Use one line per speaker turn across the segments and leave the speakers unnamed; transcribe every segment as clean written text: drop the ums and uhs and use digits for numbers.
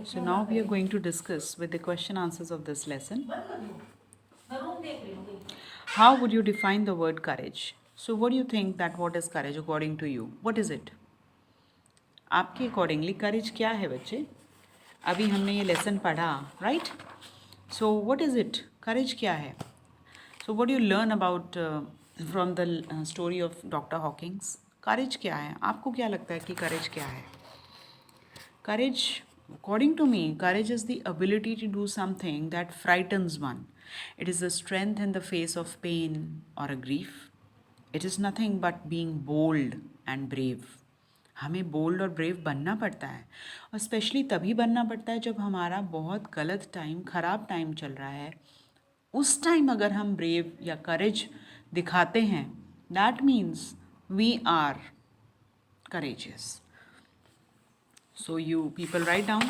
So now we are going to discuss with the question answers of this lesson. How would you define the word courage? So what do you think that what is courage according to you? What is it? आपके accordingly courage क्या है बच्चे? अभी हमने ये lesson पढ़ा, right? So what is it? Courage क्या है? So what you learn about from the story of doctor Hawking's? Courage क्या है? आपको क्या लगता है कि करेज क्या है? Courage, according to me, courage is the ability to do something that frightens one. It is the strength in the face of pain or a grief. It is nothing but being bold and brave. हमें bold और brave बनना पड़ता है, और specially तभी बनना पड़ता है जब हमारा बहुत गलत टाइम, ख़राब टाइम चल रहा है. उस टाइम अगर हम ब्रेव या करेज दिखाते हैं, that means we are courageous. So you people write down,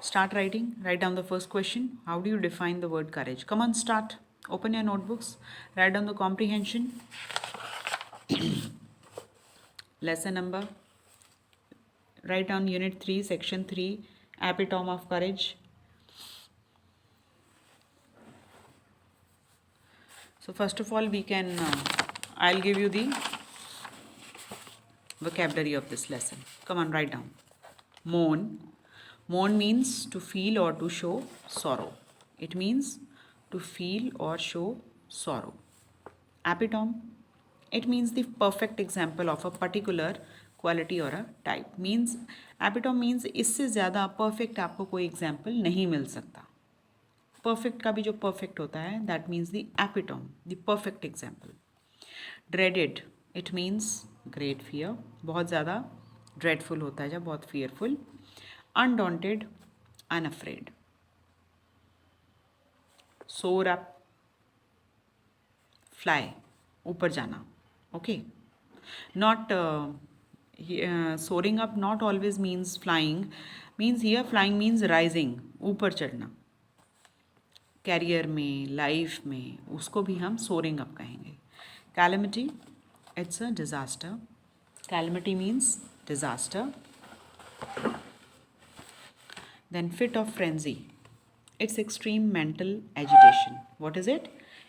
start writing, write down the first question. How do you define the word courage? Come on, start. Open your notebooks, write down the comprehension. Lesson number, write down unit 3, section 3, epitome of courage. So first of all, we can, I'll give you the vocabulary of this lesson. Come on, write down. Mourn. Mourn means to feel or to show sorrow. It means to feel or show sorrow. Epitome. It means the perfect example of a particular quality or a type. Means epitome means इससे ज़्यादा perfect आपको कोई example नहीं मिल सकता. Perfect का भी जो perfect होता है, that means the epitome, the perfect example. Dreaded. It means great fear. बहुत ज़्यादा dreadful होता है जब, बहुत fearful. Undaunted, unafraid. Soar up, fly, ऊपर जाना. Okay. Not soaring up not always means flying. Means here flying means rising, ऊपर चढ़ना. कैरियर में, लाइफ में, उसको भी हम soaring up कहेंगे. Calamity, it's a disaster. Calamity means disaster. Then fit of frenzy. It's extreme mental agitation. What is it?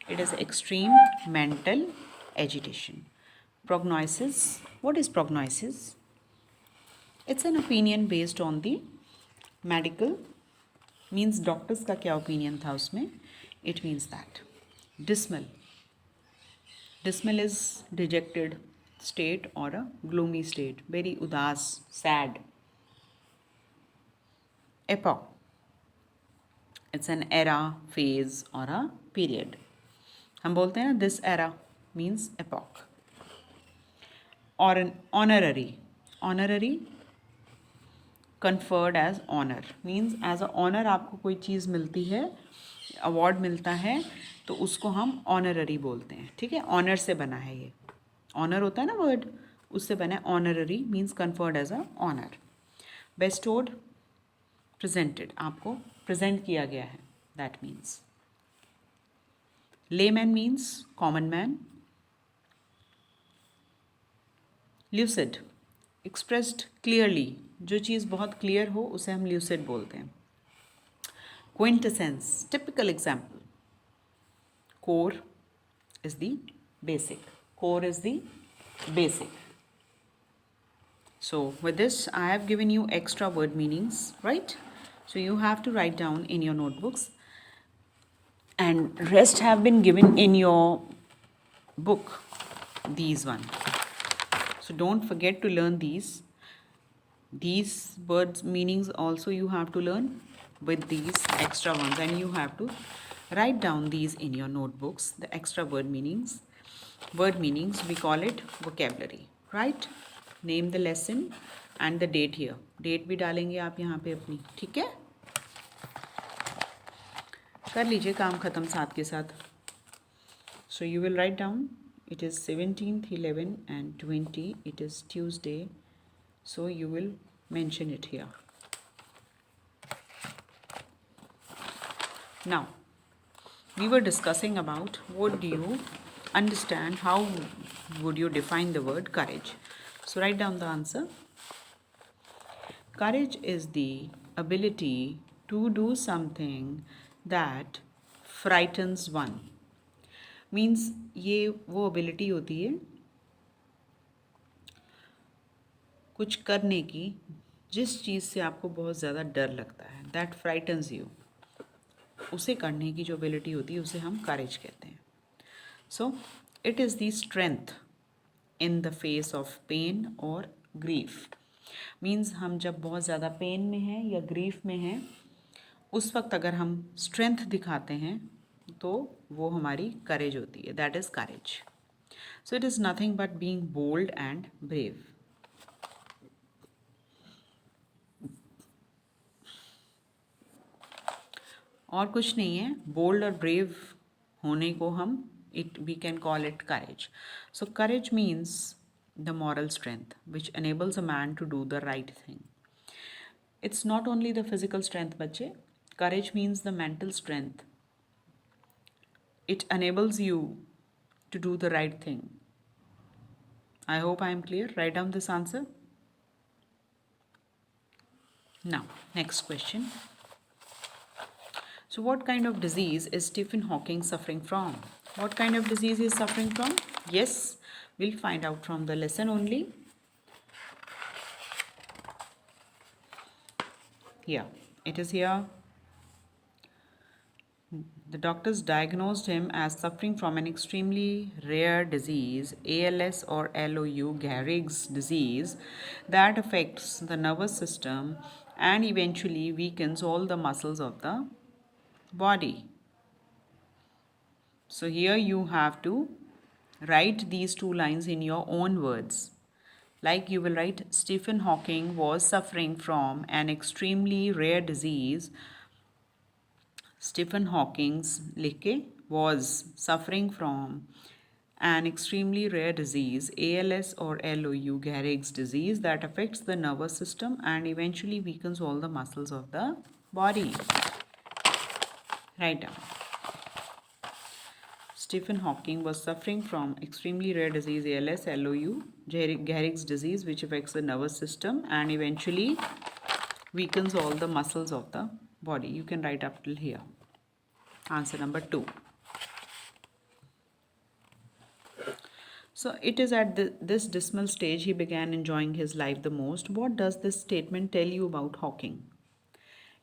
It is extreme mental agitation. Prognosis. What is prognosis? It's an opinion based on the medical. Means doctors का क्या opinion था उसमें? It means that. Dismal. Dismal is dejected state or a gloomy state. Very उदास, sad. Epoch. It's an era, phase or a period. हम बोलते हैं ना, this era means epoch. Or an honorary. Honorary conferred as honor. Means as a honor आपको कोई चीज़ मिलती है, award मिलता है, तो उसको हम honorary बोलते हैं. ठीक है, honor से बना है ये. Honor होता है ना word, उससे बना है honorary means conferred as a honor. Bestowed, presented, आपको present किया गया है, that means. Layman means common man. Lucid, expressed clearly, जो चीज़ बहुत clear हो उसे हम lucid बोलते हैं. Quintessence, typical example. Core is the basic. Core is the basic. So with this, I have given you extra word meanings, right? So you have to write down in your notebooks, and rest have been given in your book, these one. So don't forget to learn these. These words meanings also you have to learn with these extra ones, and you have to write down these in your notebooks, the extra word meanings. Word meanings, we call it vocabulary, right? Name the lesson and the date here. Date भी डालेंगे आप यहाँ पे अपनी, ठीक है? कर लीजिए काम ख़त्म साथ के साथ. So you will write down, it is 17th, 11 and 20, it is Tuesday. So you will mention it here. Now, we were discussing about what do you understand, how would you define the word courage. So write down the answer. Courage is the ability to do something that frightens one. Means ये वो ability होती है कुछ करने की जिस चीज़ से आपको बहुत ज़्यादा डर लगता है, दैट फ्राइटन्स यू, उसे करने की जो एबिलिटी होती है उसे हम करेज कहते हैं. So it is the strength in the face of pain और ग्रीफ. मीन्स हम जब बहुत ज़्यादा पेन में हैं या ग्रीफ में हैं, उस वक्त अगर हम स्ट्रेंथ दिखाते हैं तो वो हमारी करेज होती है, that is courage. So it is nothing but being bold and brave. और कुछ नहीं है, बोल्ड और ब्रेव होने को हम we can call it courage. So courage means the moral strength which enables a man to do the right thing. It's not only the physical strength, बच्चे. Courage means the mental strength. It enables you to do the right thing. I hope I am clear. Write down this answer. Now, next question. So what kind of disease is Stephen Hawking suffering from? What kind of disease he is suffering from? Yes, we'll find out from the lesson only. Yeah, it is here. The doctors diagnosed him as suffering from an extremely rare disease, ALS or LOU, Gehrig's disease, that affects the nervous system and eventually weakens all the muscles of the body. So here you have to write these two lines in your own words. Like you will write, Stephen Hawking was suffering from an extremely rare disease. Stephen Hawking's लिख के was suffering from an extremely rare disease, ALS or LOU, Gehrig's disease, that affects the nervous system and eventually weakens all the muscles of the body. Write down. Stephen Hawking was suffering from extremely rare disease, ALS, LOU, Gehrig's disease, which affects the nervous system and eventually weakens all the muscles of the body. You can write up till here. Answer number 2. So it is at this dismal stage he began enjoying his life the most. What does this statement tell you about Hawking?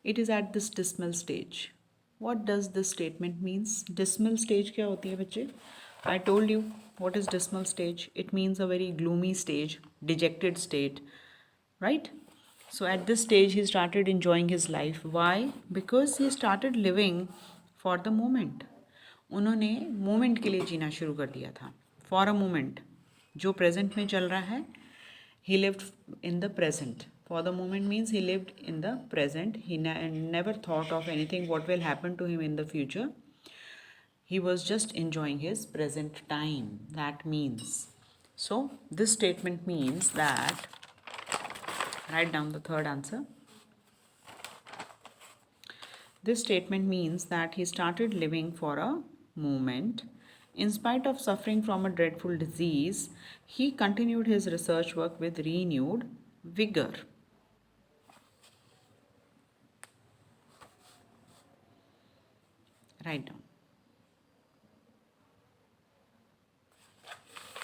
It is at this dismal stage. What does this statement means? Dismal stage क्या होती है बच्चे? I told you what is dismal stage. It means a very gloomy stage, dejected state, right? So at this stage he started enjoying his life. Why? Because he started living for the moment. उन्होंने moment के लिए जीना शुरू कर दिया था. For a moment, जो present में चल रहा है, he lived in the present. For the moment means he lived in the present. He never thought of anything what will happen to him in the future. He was just enjoying his present time. That means. So this statement means that, write down the third answer. This statement means that he started living for a moment. In spite of suffering from a dreadful disease, he continued his research work with renewed vigor. Write down.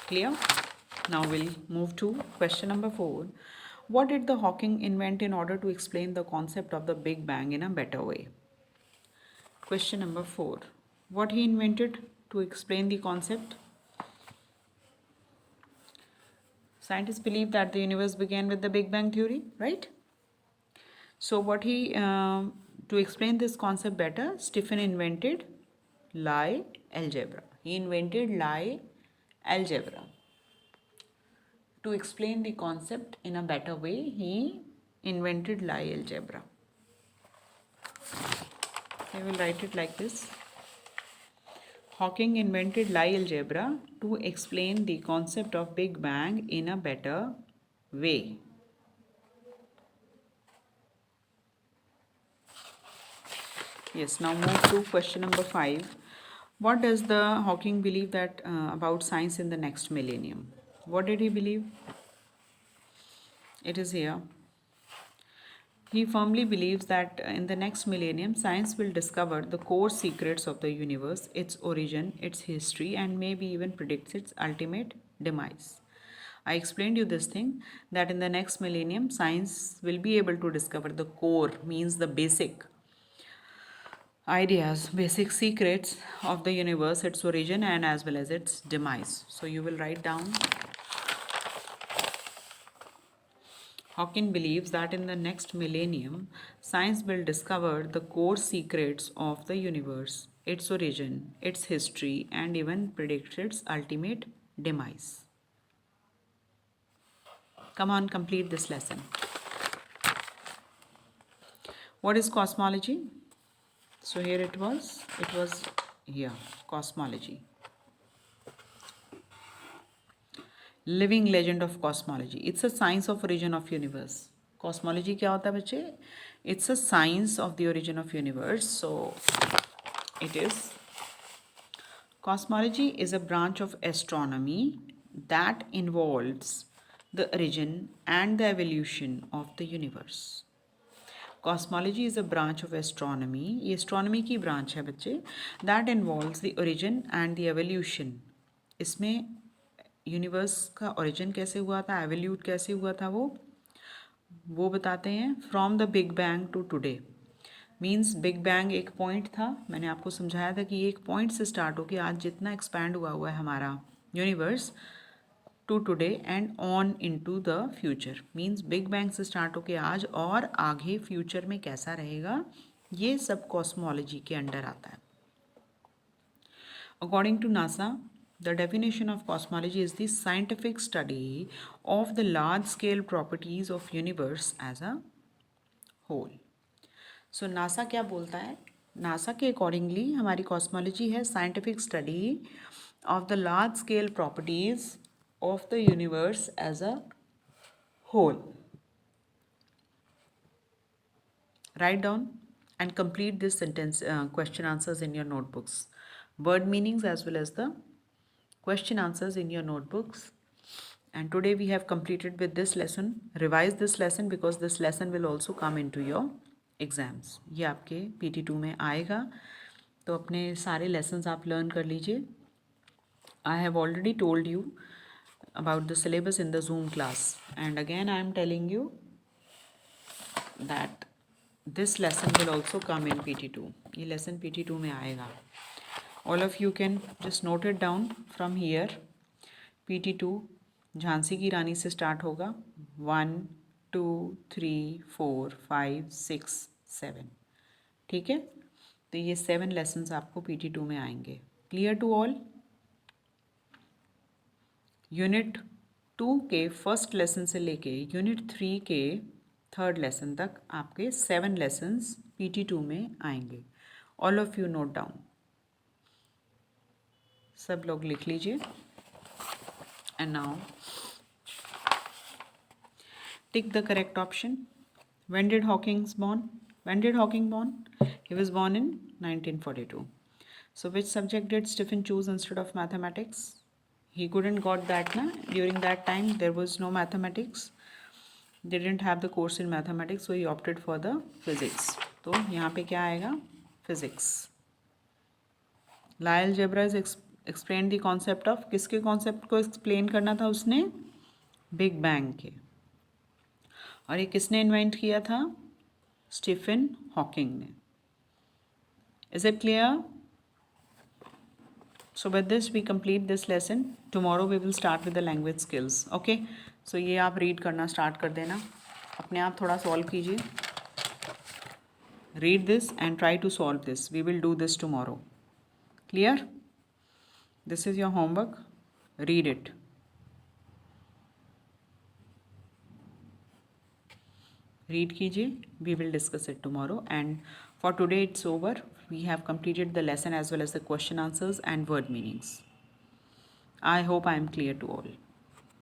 Clear? Now we'll move to question number 4. What did the Hawking invent in order to explain the concept of the Big Bang in a better way? Question number 4. What he invented to explain the concept? Scientists believe that the universe began with the Big Bang theory, right? So what to explain this concept better, Stephen invented Lie algebra. He invented Lie algebra. To explain the concept in a better way, he invented Lie algebra. I will write it like this. Hawking invented Lie algebra to explain the concept of Big Bang in a better way. Yes, now move to question number 5. What does the Hawking believe that about science in the next millennium? What did he believe? It is here. He firmly believes that in the next millennium, science will discover the core secrets of the universe, its origin, its history, and maybe even predicts its ultimate demise. I explained you this thing that in the next millennium, science will be able to discover the core, means the basic ideas, basic secrets of the universe, its origin, and as well as its demise. So you will write down. Hawking believes that in the next millennium, science will discover the core secrets of the universe, its origin, its history, and even predict its ultimate demise. Come on, complete this lesson. What is cosmology? So here it was here, cosmology. Living legend of cosmology. It's a science of origin of universe. Cosmology क्या होता है बच्चे? It's a science of the origin of universe. So it is. Cosmology is a branch of astronomy that involves the origin and the evolution of the universe. Cosmology is a branch of astronomy. ये astronomy की branch है बच्चे. That involves the origin and the evolution. इसमें universe का origin कैसे हुआ था, evolute कैसे हुआ था, वो बताते हैं. From the big bang to today. Means big bang एक पॉइंट था, मैंने आपको समझाया था कि एक पॉइंट से स्टार्ट होकर आज जितना एक्सपैंड हुआ है हमारा universe to today and on into the future. Means big bang से स्टार्ट होकर आज और आगे फ्यूचर में कैसा रहेगा, ये सब कॉस्मोलॉजी के अंडर आता है. According to NASA, the definition of cosmology is the scientific study of the large-scale properties of universe as a whole. So NASA क्या बोलता है? NASA के accordingly हमारी cosmology है scientific study of the large-scale properties of the universe as a whole. Write down and complete this sentence question answers in your notebooks. Word meanings as well as the question answers in your notebooks. And today we have completed with this lesson. Revise this lesson because this lesson will also come into your exams. ये आपके PT2 में आएगा, तो अपने सारे lessons आप learn कर लीजिए. I have already told you about the syllabus in the Zoom class, and again I am telling you that this lesson will also come in PT2. ये lesson PT2 में आएगा. All of you can just note it down from here. PT2 Jhansi की रानी से start होगा. 1 2 3 4 5 6 7. ठीक है, तो ये 7 लेसन्स आपको PT2 में आएंगे. Clear to all? यूनिट 2 के फर्स्ट लेसन से लेके यूनिट 3 के थर्ड लेसन तक आपके 7 लेसन्स PT2 में आएंगे. All of you note down. सब लोग लिख लीजिए. And now tick the correct option. When did Hawking born? When did Hawking born? He was born in 1942. So which subject did Stephen choose instead of mathematics? He couldn't got that na. During that time there was no mathematics. They didn't have the course in mathematics, so he opted for the physics. तो यहाँ पे क्या आएगा? Physics. Lyell Jebra explained the concept of, किसके concept को explain करना था उसने? Big Bang के. और ये किसने इन्वेंट किया था? स्टीफन हॉकिंग ने. Is it clear? So with this we complete this lesson. Tomorrow we will start with the language skills. Okay, so ये आप रीड करना स्टार्ट कर देना. अपने आप थोड़ा सॉल्व कीजिए. Read this and try to solve this. We will do this tomorrow. Clear? This is your homework. Read it. Read कीजिए. We will discuss it tomorrow, and for today it's over. We have completed the lesson as well as the question answers and word meanings. I hope I am clear to all.